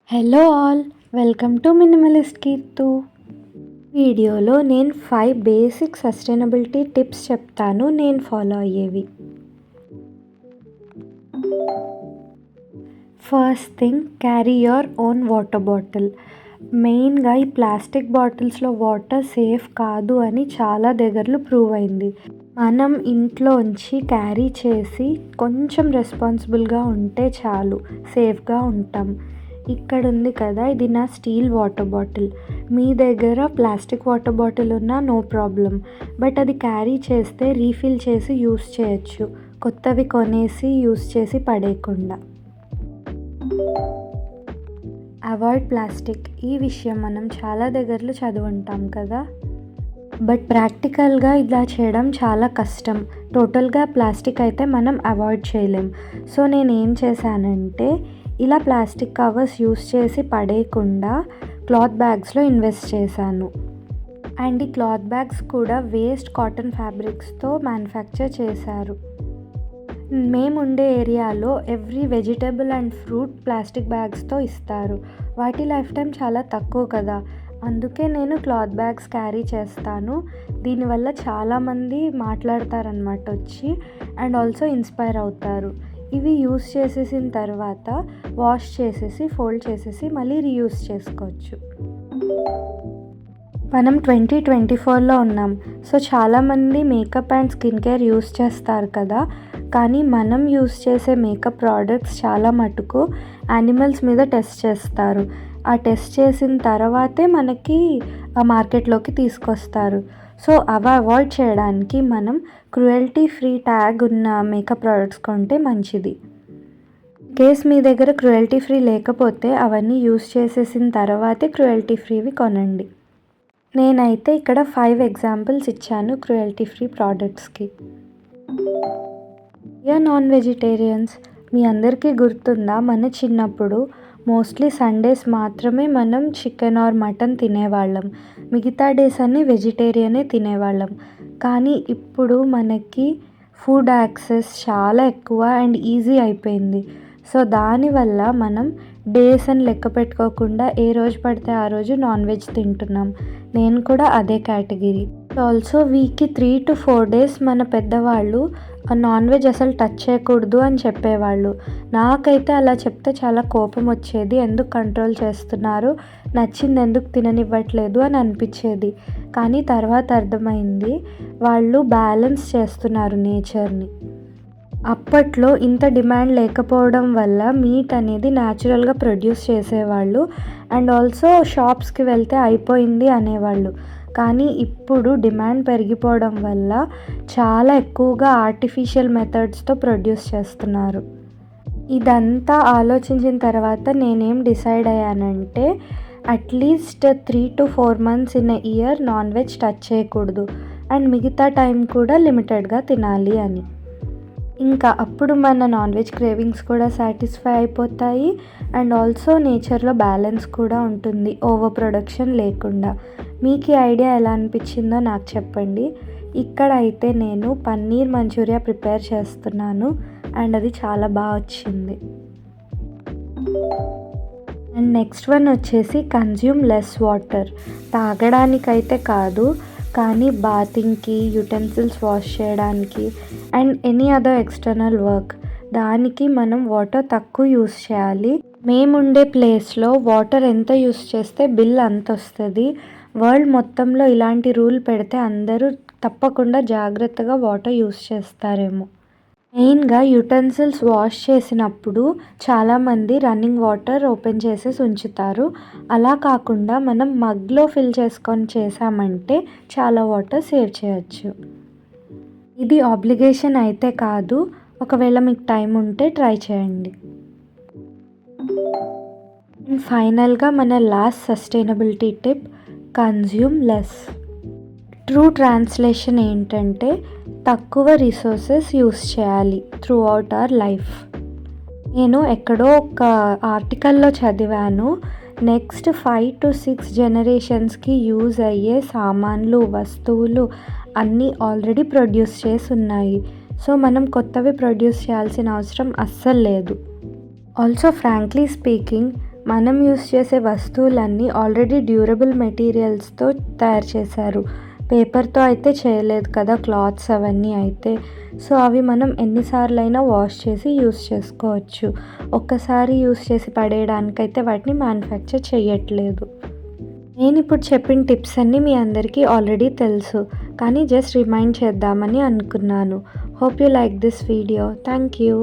Hello all, welcome to minimalist Keerthu. వీడియోలో నేను 5 basic sustainability tips చెప్తాను నేను ఫాలో అయ్యేవి. First thing, carry your own water bottle. మెయిన్గా ఈ ప్లాస్టిక్ బాటిల్స్లో వాటర్ సేఫ్ కాదు అని చాలా దగ్గరలో ప్రూవ్ అయింది. మనం ఇంట్లోంచి క్యారీ చేసి కొంచెం రెస్పాన్సిబుల్గా ఉంటే చాలు, సేఫ్గా ఉంటాం. ఇక్కడ ఉంది కదా, ఇది నా స్టీల్ వాటర్ బాటిల్. మీ దగ్గర ప్లాస్టిక్ వాటర్ బాటిల్ ఉన్నా నో ప్రాబ్లం, బట్ అది క్యారీ చేస్తే రీఫిల్ చేసి యూస్ చేయొచ్చు, కొత్తవి కొనేసి యూస్ చేసి పడేయకుండా. Avoid plastic. ఈ విషయం మనం చాలా దగ్గరలో చదువుంటాం కదా, బట్ ప్రాక్టికల్గా ఇలా చేయడం చాలా కష్టం. టోటల్గా ప్లాస్టిక్ అయితే మనం అవాయిడ్ చేయలేం. సో నేను ఏం చేశానంటే, ఇలా ప్లాస్టిక్ కవర్స్ యూస్ చేసి పడేయకుండా క్లాత్ బ్యాగ్స్లో ఇన్వెస్ట్ చేశాను. అండ్ ఈ క్లాత్ బ్యాగ్స్ కూడా వేస్ట్ కాటన్ ఫ్యాబ్రిక్స్తో మ్యానుఫ్యాక్చర్ చేశారు. మేముండే ఏరియాలో every vegetable and fruit plastic బ్యాగ్స్తో ఇస్తారు. వాటి లైఫ్ టైం చాలా తక్కువ కదా, అందుకే నేను క్లాత్ బ్యాగ్స్ క్యారీ చేస్తాను. దీనివల్ల చాలామంది మాట్లాడతారనమాట వచ్చి, అండ్ ఆల్సో ఇన్స్పైర్ అవుతారు. ఇవి యూస్ చేసేసిన తర్వాత వాష్ చేసేసి ఫోల్డ్ చేసేసి మళ్ళీ రీయూస్ చేసుకోవచ్చు. మనం 2024లో ఉన్నాం. సో చాలామంది makeup and skin care use చేస్తారు కదా, కానీ మనం యూస్ చేసే మేకప్ ప్రోడక్ట్స్ చాలా మటుకు యానిమల్స్ మీద టెస్ట్ చేస్తారు. ఆ టెస్ట్ చేసిన తర్వాతే మనకి ఆ మార్కెట్లోకి తీసుకొస్తారు. సో అవి అవాయిడ్ చేయడానికి మనం క్రుయల్టీ ఫ్రీ ట్యాగ్ ఉన్న మేకప్ ప్రోడక్ట్స్ కొంటే మంచిది. కేస్ మీ దగ్గర క్రుయల్టీ ఫ్రీ లేకపోతే అవన్నీ యూస్ చేసేసిన తర్వాతే క్రుయల్టీ ఫ్రీవి కొనండి. నేనైతే ఇక్కడ 5 ఎగ్జాంపుల్స్ ఇచ్చాను క్రుయల్టీ ఫ్రీ ప్రోడక్ట్స్కి. నాన్ వెజిటేరియన్స్, మీ అందరికీ గుర్తుందా, మన చిన్నప్పుడు మోస్ట్లీ సండేస్ మాత్రమే మనం చికెన్ ఆర్ మటన్ తినేవాళ్ళం. మిగతా డేస్ అన్నీ వెజిటేరియనే తినేవాళ్ళం. కానీ ఇప్పుడు మనకి ఫుడ్ యాక్సెస్ చాలా ఎక్కువ అండ్ ఈజీ అయిపోయింది. సో దానివల్ల మనం డేస్ అని లెక్క పెట్టుకోకుండా ఏ రోజు పడితే ఆ రోజు నాన్ వెజ్ తింటున్నాం. నేను కూడా అదే కేటగిరీ. ఆల్సో వీక్కి 3 to 4 days మన పెద్దవాళ్ళు నాన్ వెజ్ అసలు టచ్ చేయకూడదు అని చెప్పేవాళ్ళు. నాకైతే అలా చెప్తే చాలా కోపం వచ్చేది. ఎందుకు కంట్రోల్ చేస్తున్నారు, నచ్చింది ఎందుకు తిననివ్వట్లేదు అని అనిపించేది. కానీ తర్వాత అర్థమైంది, వాళ్ళు బ్యాలెన్స్ చేస్తున్నారు నేచర్ని. అప్పట్లో ఇంత డిమాండ్ లేకపోవడం వల్ల మీట్ అనేది న్యాచురల్గా ప్రొడ్యూస్ చేసేవాళ్ళు, అండ్ ఆల్సో షాప్స్కి వెళ్తే అయిపోయింది అనేవాళ్ళు. కానీ ఇప్పుడు డిమాండ్ పెరిగిపోవడం వల్ల చాలా ఎక్కువగా ఆర్టిఫిషియల్ మెథడ్స్తో ప్రొడ్యూస్ చేస్తున్నారు. ఇదంతా ఆలోచించిన తర్వాత నేనేం డిసైడ్ అయ్యానంటే, at least 3 to 4 months in a year non veg touch చేయకూడదు, అండ్ మిగతా టైం కూడా లిమిటెడ్గా తినాలి అని. ఇంకా అప్పుడు మన నాన్ వెజ్ క్రేవింగ్స్ కూడా సాటిస్ఫై అయిపోతాయి, అండ్ ఆల్సో నేచర్లో బ్యాలెన్స్ కూడా ఉంటుంది, ఓవర్ ప్రొడక్షన్ లేకుండా. మీకు ఈ ఐడియా ఎలా అనిపించిందో నాకు చెప్పండి. ఇక్కడ అయితే నేను పన్నీర్ మంచూరియా ప్రిపేర్ చేస్తున్నాను, అండ్ అది చాలా బాగా వచ్చింది. అండ్ నెక్స్ట్ వన్ వచ్చేసి కన్జ్యూమ్ లెస్ వాటర్. తాగడానికైతే కాదు, కానీ బాతింగ్కి, యుటెన్సిల్స్ వాష్ చేయడానికి and any other external work, దానికి మనం వాటర్ తక్కువ యూస్ చేయాలి. మేముండే ప్లేస్లో వాటర్ ఎంత యూస్ చేస్తే బిల్ అంత వస్తుంది. వరల్డ్ మొత్తంలో ఇలాంటి రూల్ పెడితే అందరూ తప్పకుండా జాగ్రత్తగా వాటర్ యూస్ చేస్తారేమో. మెయిన్గా యుటెన్సిల్స్ వాష్ చేసినప్పుడు చాలామంది రన్నింగ్ వాటర్ ఓపెన్ చేసేసి ఉంచుతారు. అలా కాకుండా మనం మగ్లో ఫిల్ చేసుకొని చేసామంటే చాలా వాటర్ సేవ్ చేయొచ్చు. ఇది ఆబ్లిగేషన్ అయితే కాదు, ఒకవేళ మీకు టైం ఉంటే ట్రై చేయండి. అండ్ ఫైనల్గా మన last sustainability tip, consume less. True translation ఏంటంటే, తక్కువ రిసోర్సెస్ యూస్ చేయాలి త్రూ అవుట్ అవర్ లైఫ్. నేను ఎక్కడో ఒక ఆర్టికల్లో చదివాను, నెక్స్ట్ 5 to 6 జనరేషన్స్కి యూజ్ అయ్యే సామాన్లు, వస్తువులు అన్నీ ఆల్రెడీ ప్రొడ్యూస్ చేసి ఉన్నాయి. సో మనం కొత్తవి ప్రొడ్యూస్ చేయాల్సిన అవసరం అస్సలు లేదు. ఆల్సో ఫ్రాంక్లీ స్పీకింగ్, మనం యూస్ చేసే వస్తువులన్నీ ఆల్రెడీ డ్యూరబుల్ మెటీరియల్స్తో తయారు చేశారు. పేపర్తో అయితే చేయలేదు కదా క్లాత్స్ అవన్నీ అయితే. సో అవి మనం ఎన్నిసార్లైనా వాష్ చేసి యూస్ చేసుకోవచ్చు. ఒక్కసారి యూస్ చేసి పడేయడానికైతే వాటిని మ్యానుఫ్యాక్చర్ చేయట్లేదు. నేను ఇప్పుడు చెప్పిన టిప్స్ అన్నీ మీ అందరికీ ఆల్రెడీ తెలుసు, కానీ జస్ట్ రిమైండ్ చేద్దామని అనుకున్నాను. Hope you like this video. Thank you.